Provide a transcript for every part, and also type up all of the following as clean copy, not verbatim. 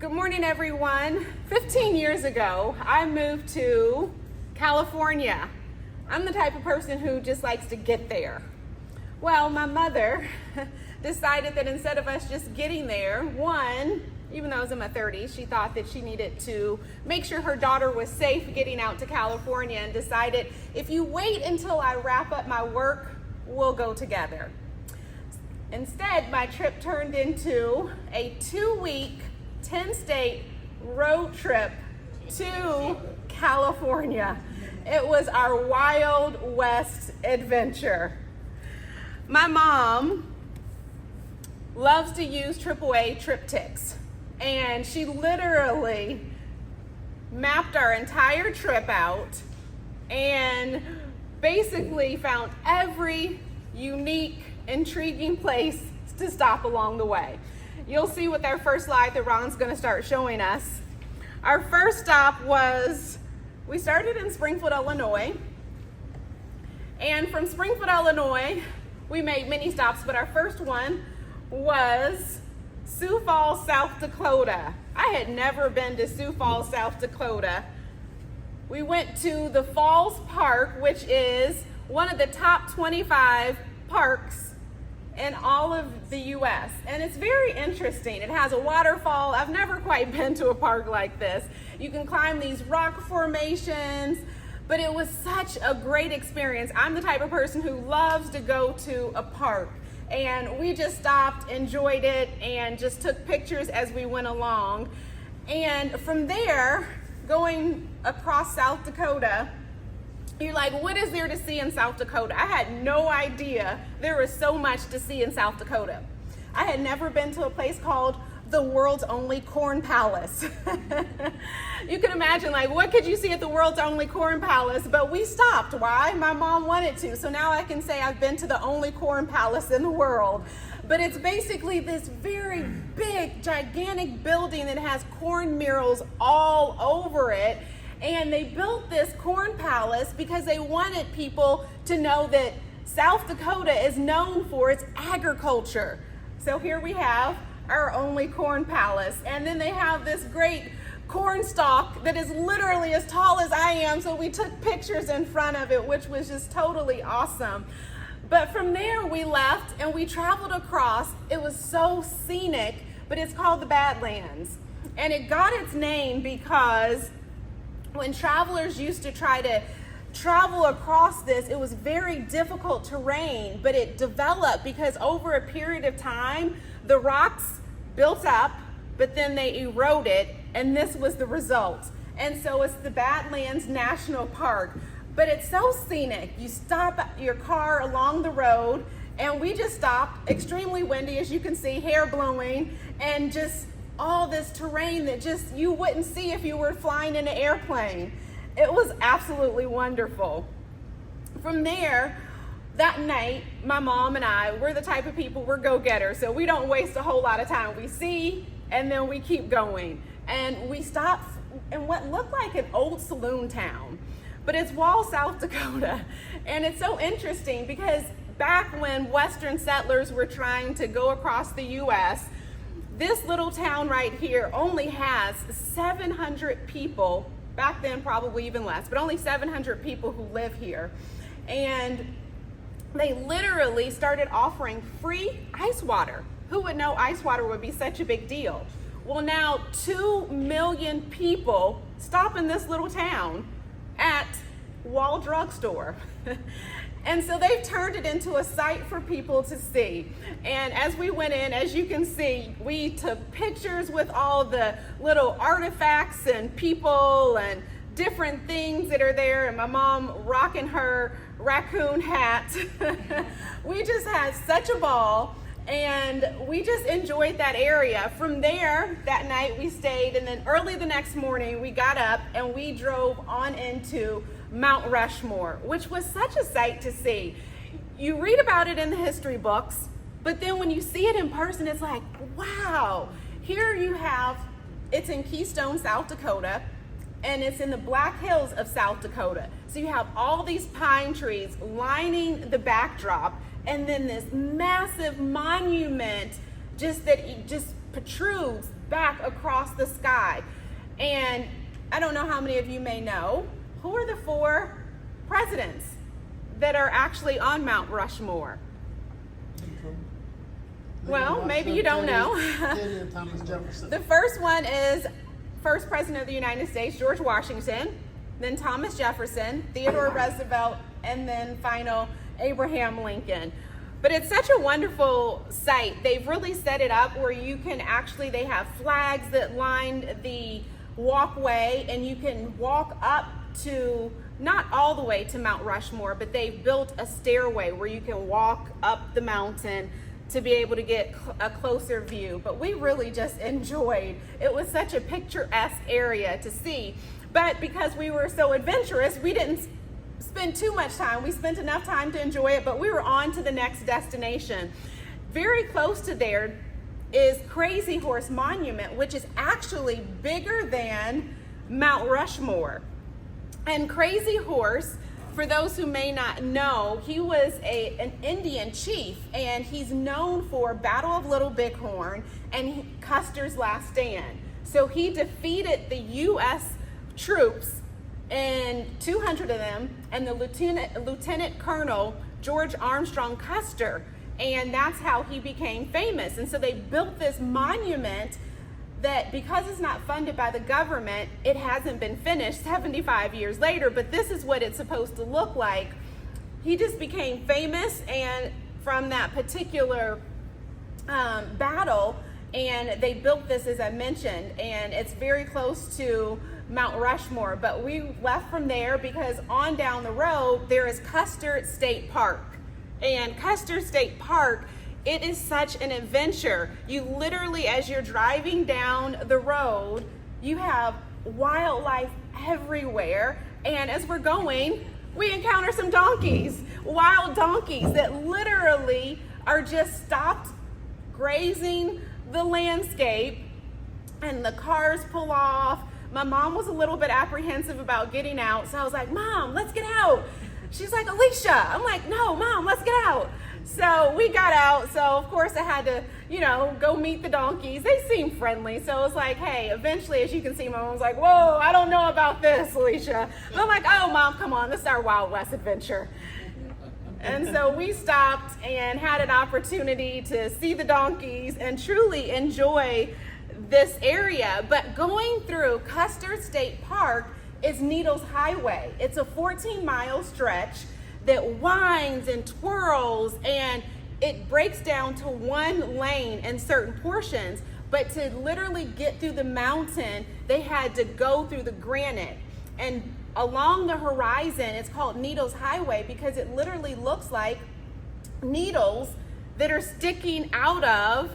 Good morning, everyone. 15 years ago, I moved to California. I'm the type of person who just likes to get there. Well, my mother decided that instead of us just getting there, even though I was in my 30s, she thought that she needed to make sure her daughter was safe getting out to California, and decided, if you wait until I wrap up my work, we'll go together. Instead, my trip turned into a 2-week, 10-state road trip to California. It was our Wild West adventure. My mom loves to use AAA triptychs, and she literally mapped our entire trip out and basically found every unique, intriguing place to stop along the way. You'll see with our first slide that Ron's going to start showing us. Our first stop was, we started in Springfield, Illinois. And from Springfield, Illinois, we made many stops, but our first one was Sioux Falls, South Dakota. I had never been to Sioux Falls, South Dakota. We went to the Falls Park, which is one of the top 25 parks in all of the U.S. And it's very interesting. It has a waterfall. I've never quite been to a park like this. You can climb these rock formations, but it was such a great experience. I'm the type of person who loves to go to a park, and we just stopped, enjoyed it, and just took pictures as we went along. And from there, going across South Dakota, you're like, what is there to see in South Dakota? I had no idea there was so much to see in South Dakota. I had never been to a place called the world's only corn palace. You can imagine, like, what could you see at the world's only corn palace? But we stopped. Why? My mom wanted to. So now I can say I've been to the only corn palace in the world. But it's basically this very big, gigantic building that has corn murals all over it. And they built this corn palace because they wanted people to know that South Dakota is known for its agriculture. So here we have our only corn palace. And then they have this great corn stalk that is literally as tall as I am. So we took pictures in front of it, which was just totally awesome. But from there we left and we traveled across. It was so scenic, but it's called the Badlands. And it got its name because when travelers used to try to travel across this, it was very difficult terrain, but it developed because over a period of time, the rocks built up, but then they eroded, and this was the result. And so it's the Badlands National Park, but it's so scenic. You stop your car along the road, and we just stopped, extremely windy, as you can see, hair blowing, and just all this terrain that just you wouldn't see if you were flying in an airplane. It was absolutely wonderful. From there, that night, my mom and I, we're the type of people, we're go-getters, so we don't waste a whole lot of time. We see, and then we keep going. And we stopped in what looked like an old saloon town, but it's Wall, South Dakota. And it's so interesting because back when Western settlers were trying to go across the U.S., this little town right here only has 700 people, back then probably even less, but only 700 people who live here. And they literally started offering free ice water. Who would know ice water would be such a big deal? Well, now 2 million people stop in this little town at Wall Drugstore. And so they've turned it into a site for people to see. And as we went in, as you can see, we took pictures with all the little artifacts and people and different things that are there, and my mom rocking her raccoon hat. We just had such a ball, and we just enjoyed that area. From there, that night we stayed, and then early the next morning we got up and we drove on into Mount Rushmore, which was such a sight to see. You read about it in the history books, but then when you see it in person, it's like, wow. Here you have, it's in Keystone, South Dakota, and it's in the Black Hills of South Dakota. So you have all these pine trees lining the backdrop, and then this massive monument just protrudes back across the sky. And I don't know how many of you may know, who are the 4 presidents that are actually on Mount Rushmore? Well, maybe you don't know. The first one is first president of the United States, George Washington, then Thomas Jefferson, Theodore Roosevelt, and then final Abraham Lincoln. But it's such a wonderful site. They've really set it up where you can actually, they have flags that line the walkway, and you can walk up to, not all the way to Mount Rushmore, but they've built a stairway where you can walk up the mountain to be able to get a closer view. But we really just enjoyed, it was such a picturesque area to see. But because we were so adventurous, we didn't spend too much time. We spent enough time to enjoy it, but we were on to the next destination. Very close to there is Crazy Horse Monument, which is actually bigger than Mount Rushmore. And Crazy Horse, for those who may not know, he was an Indian chief, and he's known for Battle of Little Bighorn and Custer's Last Stand. So he defeated the U.S. troops, and 200 of them, and the Lieutenant Colonel George Armstrong Custer, and that's how he became famous. And so they built this monument that, because it's not funded by the government, it hasn't been finished 75 years later, but this is what it's supposed to look like. He just became famous and from that particular battle, and they built this, as I mentioned, and it's very close to Mount Rushmore. But we left from there because on down the road there is Custer State Park. And Custer State Park, it is such an adventure. You literally, as you're driving down the road, you have wildlife everywhere. And as we're going, we encounter some donkeys, wild donkeys that literally are just stopped grazing the landscape, and the cars pull off. My mom was a little bit apprehensive about getting out, so I was like, Mom, let's get out. She's like, Aleesha. I'm like, no, Mom, let's get out. So we got out. So of course I had to, go meet the donkeys. They seemed friendly. So it was like, hey, eventually, as you can see, my mom was like, whoa, I don't know about this, Aleesha. And I'm like, oh, Mom, come on, this is our Wild West adventure. And so we stopped and had an opportunity to see the donkeys and truly enjoy this area. But going through Custer State Park is Needles Highway. It's a 14-mile stretch that winds and twirls, and it breaks down to one lane in certain portions. But to literally get through the mountain, they had to go through the granite. And along the horizon, it's called Needles Highway because it literally looks like needles that are sticking out of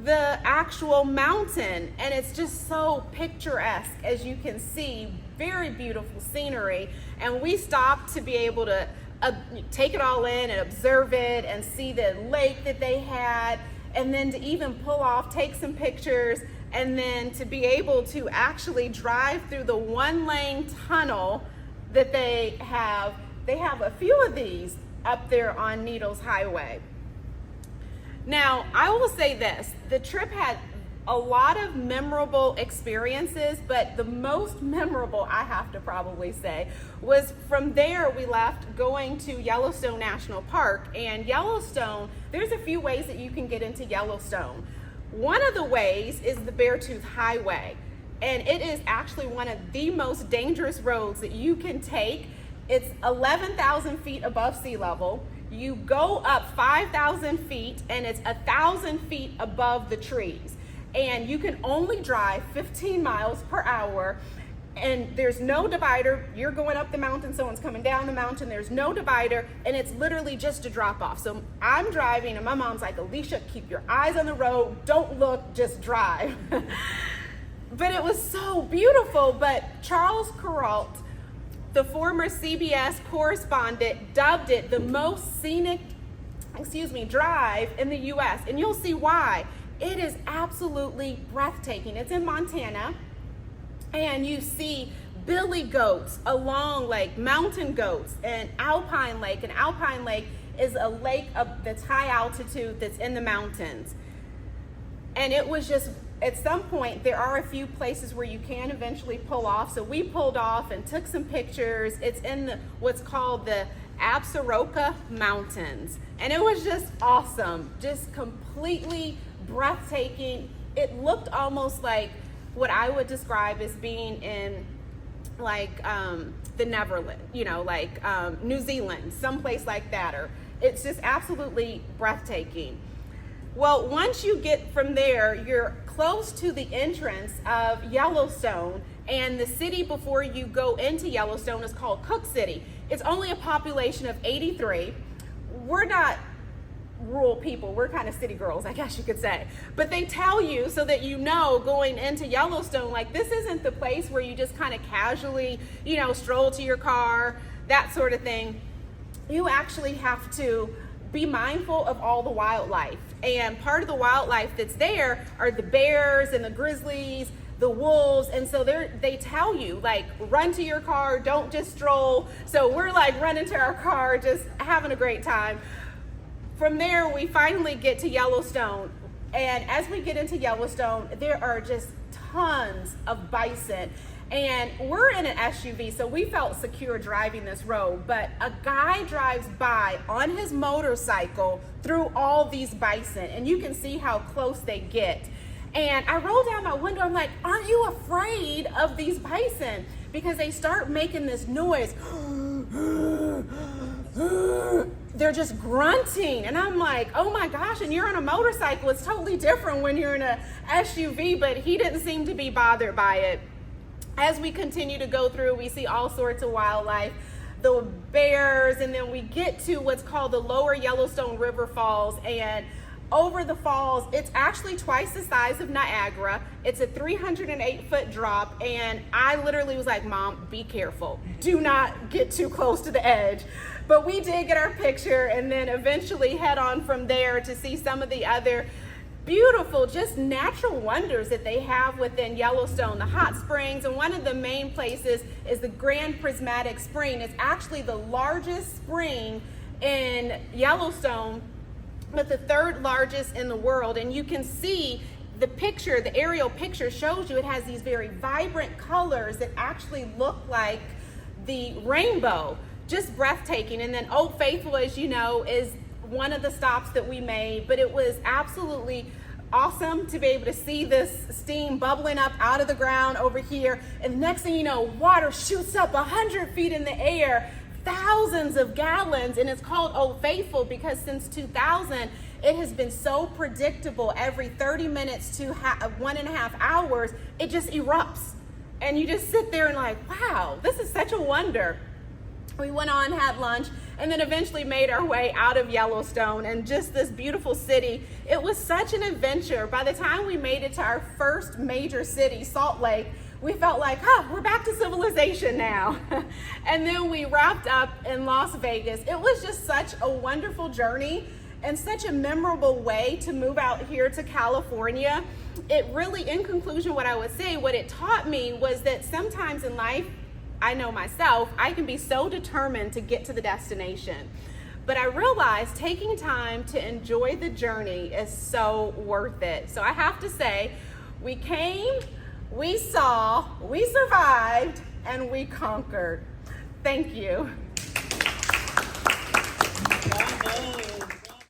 the actual mountain. And it's just so picturesque, as you can see. Very beautiful scenery. And we stopped to be able to take it all in and observe it and see the lake that they had, and then to even pull off, take some pictures, and then to be able to actually drive through the one-lane tunnel that they have. They have a few of these up there on Needles Highway. Now, I will say this, the trip had a lot of memorable experiences, but the most memorable, I have to probably say, was from there we left going to Yellowstone National Park. And Yellowstone, there's a few ways that you can get into Yellowstone. One of the ways is the Beartooth Highway, and it is actually one of the most dangerous roads that you can take. It's 11,000 feet above sea level. You go up 5,000 feet, and it's 1,000 feet above the trees. And you can only drive 15 miles per hour, and there's no divider. You're going up the mountain, someone's coming down the mountain, there's no divider, and it's literally just a drop off. So I'm driving, and my mom's like, Aleesha, keep your eyes on the road, don't look, just drive. But it was so beautiful. But Charles Kuralt, the former CBS correspondent, dubbed it the most scenic, drive in the U.S., and you'll see why. It is absolutely breathtaking. It's in Montana, and you see billy goats along like mountain goats and Alpine Lake. And Alpine Lake is a lake that's high altitude that's in the mountains. And it was just at some point, there are a few places where you can eventually pull off. So we pulled off and took some pictures. It's in what's called the Absaroka Mountains. And it was just awesome, just completely breathtaking. It looked almost like what I would describe as being in like the Neverland, like New Zealand, someplace like that. Or it's just absolutely breathtaking. Well, once you get from there, you're close to the entrance of Yellowstone, and the city before you go into Yellowstone is called Cook City. It's only a population of 83. We're not rural people, we're kind of city girls, I guess you could say. But they tell you so that you know going into Yellowstone, like this isn't the place where you just kind of casually, stroll to your car, that sort of thing. You actually have to be mindful of all the wildlife. And part of the wildlife that's there are the bears and the grizzlies, the wolves. And so they tell you, like, run to your car, don't just stroll. So we're like running to our car, just having a great time. From there, we finally get to Yellowstone. And as we get into Yellowstone, there are just tons of bison. And we're in an SUV, so we felt secure driving this road, but a guy drives by on his motorcycle through all these bison, and you can see how close they get. And I roll down my window, I'm like, aren't you afraid of these bison? Because they start making this noise. They're just grunting, and I'm like, oh my gosh, and you're on a motorcycle. It's totally different when you're in a SUV, but he didn't seem to be bothered by it. As we continue to go through, we see all sorts of wildlife, the bears, and then we get to what's called the Lower Yellowstone River Falls. And over the falls, it's actually twice the size of Niagara. It's a 308-foot drop, and I literally was like, Mom, be careful. Do not get too close to the edge. But we did get our picture, and then eventually head on from there to see some of the other beautiful, just natural wonders that they have within Yellowstone, the hot springs. And one of the main places is the Grand Prismatic Spring. It's actually the largest spring in Yellowstone, but the third largest in the world. And you can see the picture, the aerial picture shows you it has these very vibrant colors that actually look like the rainbow. Just breathtaking. And then Old Faithful, as you know, is one of the stops that we made, but it was absolutely awesome to be able to see this steam bubbling up out of the ground over here. And the next thing you know, water shoots up 100 feet in the air, thousands of gallons. And it's called Old Faithful because since 2000, it has been so predictable. Every 30 minutes to 1.5 hours, it just erupts. And you just sit there and like, wow, this is such a wonder. We went on, had lunch, and then eventually made our way out of Yellowstone and just this beautiful city. It was such an adventure. By the time we made it to our first major city, Salt Lake, we felt like, we're back to civilization now. And then we wrapped up in Las Vegas. It was just such a wonderful journey and such a memorable way to move out here to California. It really, in conclusion, what I would say, what it taught me was that sometimes in life, I know myself, I can be so determined to get to the destination. But I realized taking time to enjoy the journey is so worth it. So I have to say, we came, we saw, we survived, and we conquered. Thank you.